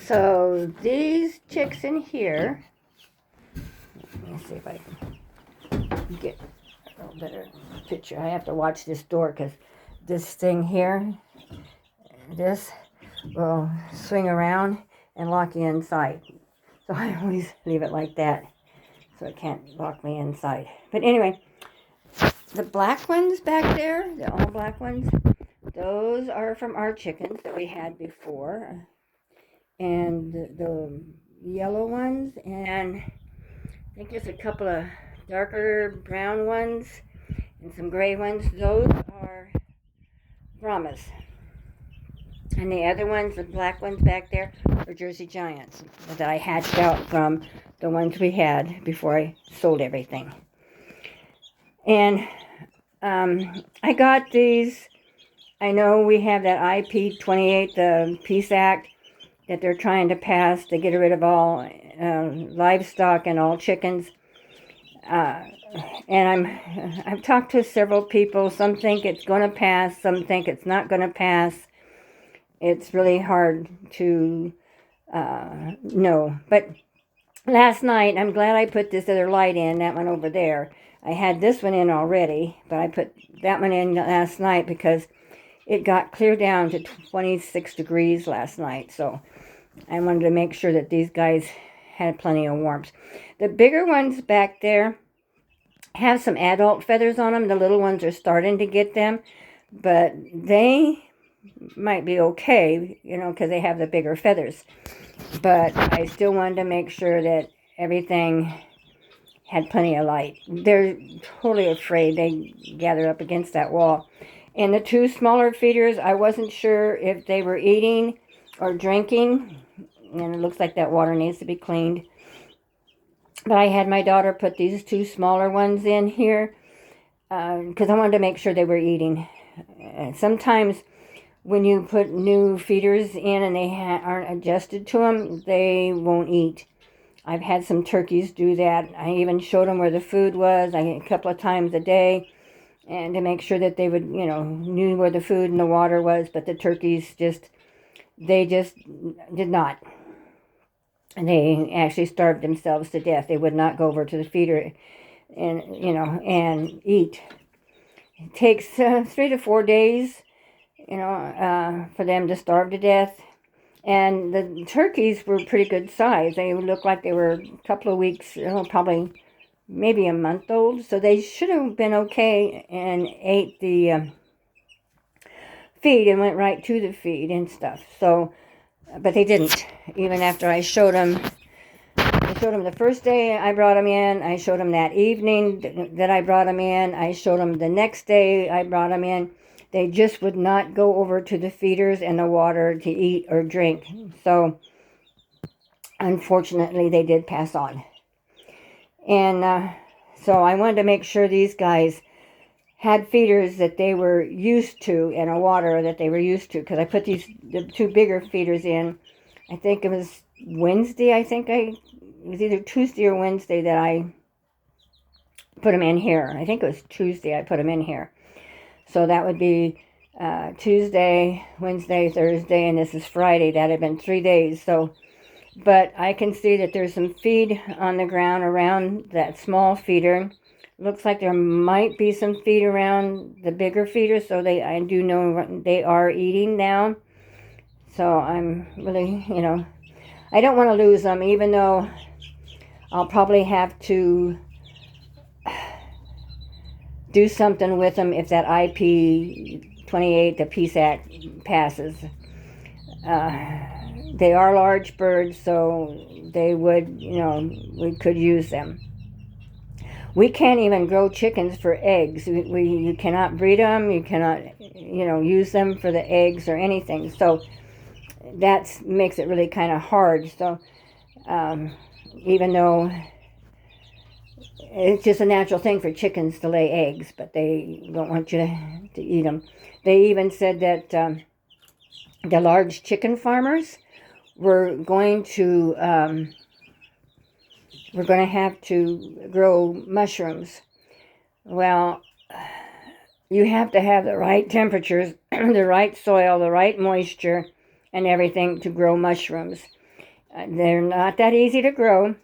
So these chicks in here, let me see if I can get a little better picture. I have to watch this door because this thing here, this will swing around and lock you inside. So I always leave it like that so it can't lock me inside. But anyway, the black ones back there, the all black ones, those are from our chickens that we had before. And the yellow ones, and I think there's a couple of darker brown ones and some gray ones. Those are Brahmas. And the other ones, the black ones back there, are Jersey Giants that I hatched out from the ones we had before I sold everything. And I got these. I know we have that IP 28, the Peace Act, that they're trying to pass to get rid of all livestock and all chickens. And I've talked to several people. Some think it's going to pass. Some think it's not going to pass. It's really hard to know. But last night, I'm glad I put this other light in, that one over there. I had this one in already, but I put that one in last night because it got clear down to 26 degrees last night. So I wanted to make sure that these guys had plenty of warmth. The bigger ones back there have some adult feathers on them. The little ones are starting to get them, but they might be okay, because they have the bigger feathers. But I still wanted to make sure that everything had plenty of light. They're totally afraid. They gather up against that wall. And the two smaller feeders, I wasn't sure if they were eating or drinking, and it looks like that water needs to be cleaned. But I had my daughter put these two smaller ones in here because I wanted to make sure they were eating. Sometimes when you put new feeders in and they aren't adjusted to them, they won't eat. I've had some turkeys do that. I even showed them where the food was a couple of times a day, and to make sure that they would, knew where the food and the water was. But the turkeys they just did not. And they actually starved themselves to death. They would not go over to the feeder and eat. It takes 3 to 4 days, for them to starve to death. And the turkeys were pretty good size. They looked like they were a couple of weeks, probably maybe a month old. So they should have been okay and ate the feed and went right to the feed and stuff. So, but they didn't. Even after I showed them the first day I brought them in. I showed them that evening that I brought them in. I showed them the next day I brought them in. They just would not go over to the feeders and the water to eat or drink. So, unfortunately, they did pass on. And so I wanted to make sure these guys had feeders that they were used to and a water that they were used to. Because I put the two bigger feeders in. I think it was Wednesday. It was either Tuesday or Wednesday that I put them in here. I think it was Tuesday I put them in here. So that would be Tuesday, Wednesday, Thursday, and this is Friday. That had been 3 days. So, but I can see that there's some feed on the ground around that small feeder. Looks like there might be some feed around the bigger feeder. So I do know they are eating now. So I'm really, I don't want to lose them, even though I'll probably have to do something with them if that IP 28, the Peace Act, passes. They are large birds, so they would, we could use them. We can't even grow chickens for eggs. You cannot breed them. You cannot, use them for the eggs or anything. So that makes it really kind of hard. So even though it's just a natural thing for chickens to lay eggs, but they don't want you to eat them. They even said that the large chicken farmers were going to have to grow mushrooms. Well, you have to have the right temperatures, the right soil, the right moisture, and everything to grow mushrooms. They're not that easy to grow.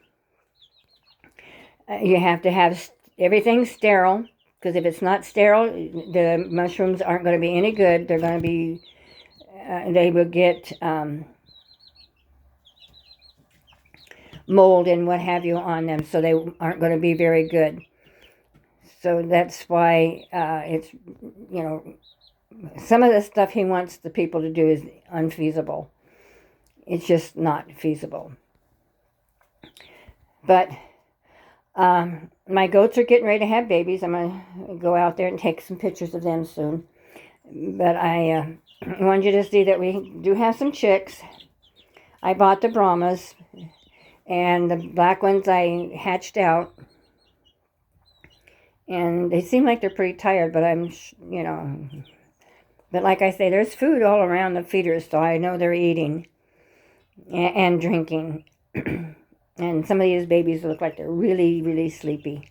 You have to have everything sterile, because if it's not sterile, the mushrooms aren't going to be any good. They're going to be, they will get mold and what have you on them, so they aren't going to be very good. So that's why it's, you know, some of the stuff he wants the people to do is unfeasible. It's just not feasible. But my goats are getting ready to have babies. I'm going to go out there and take some pictures of them soon. But I wanted you to see that we do have some chicks. I bought the Brahmas, and the black ones I hatched out. And they seem like they're pretty tired, but I'm, you know, but like I say, there's food all around the feeders, so I know they're eating and drinking. And some of these babies look like they're really, really sleepy.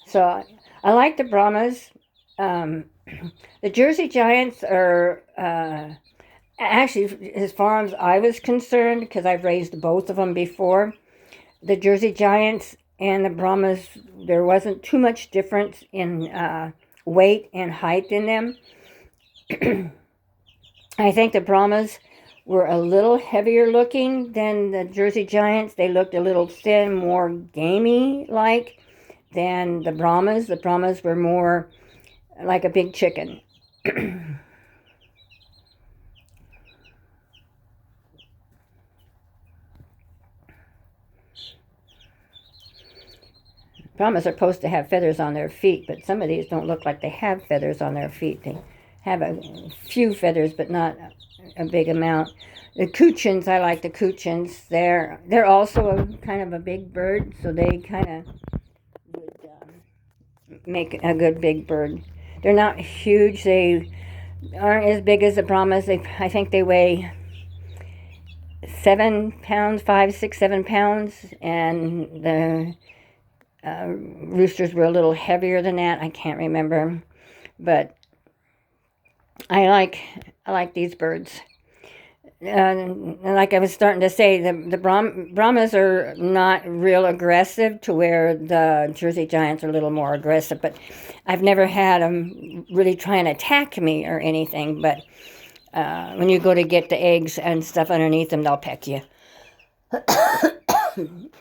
So I like the Brahmas. The Jersey Giants are actually, as far as I was concerned, because I've raised both of them before, the Jersey Giants and the Brahmas, there wasn't too much difference in weight and height in them. I think the Brahmas were a little heavier looking than the Jersey Giants. They looked a little thin, more gamey-like than the Brahmas. The Brahmas were more like a big chicken. Brahmas are supposed to have feathers on their feet, but some of these don't look like they have feathers on their feet. They have a few feathers, but not a big amount. The Coochins, I like the Coochins. They're also a kind of a big bird, so they kind of would make a good big bird. They're not huge. They aren't as big as the Brahmas. I think they weigh 7 pounds, 5, 6, 7 pounds, and the roosters were a little heavier than that. I can't remember, but I like these birds. And like I was starting to say, the Brahmas are not real aggressive to where the Jersey Giants are a little more aggressive. But I've never had them really try and attack me or anything. But when you go to get the eggs and stuff underneath them, they'll peck you.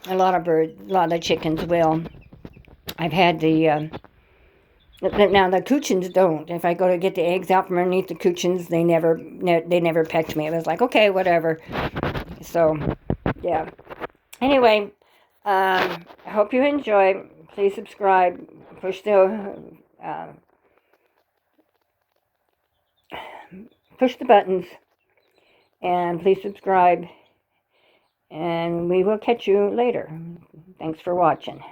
A lot of the chickens will. I've had now the Coochins don't. If I go to get the eggs out from underneath the Coochins, they never pecked me. It was like, okay, whatever. So, yeah. Anyway, I hope you enjoy. Please subscribe. Push the buttons, and please subscribe. And we will catch you later. Thanks for watching.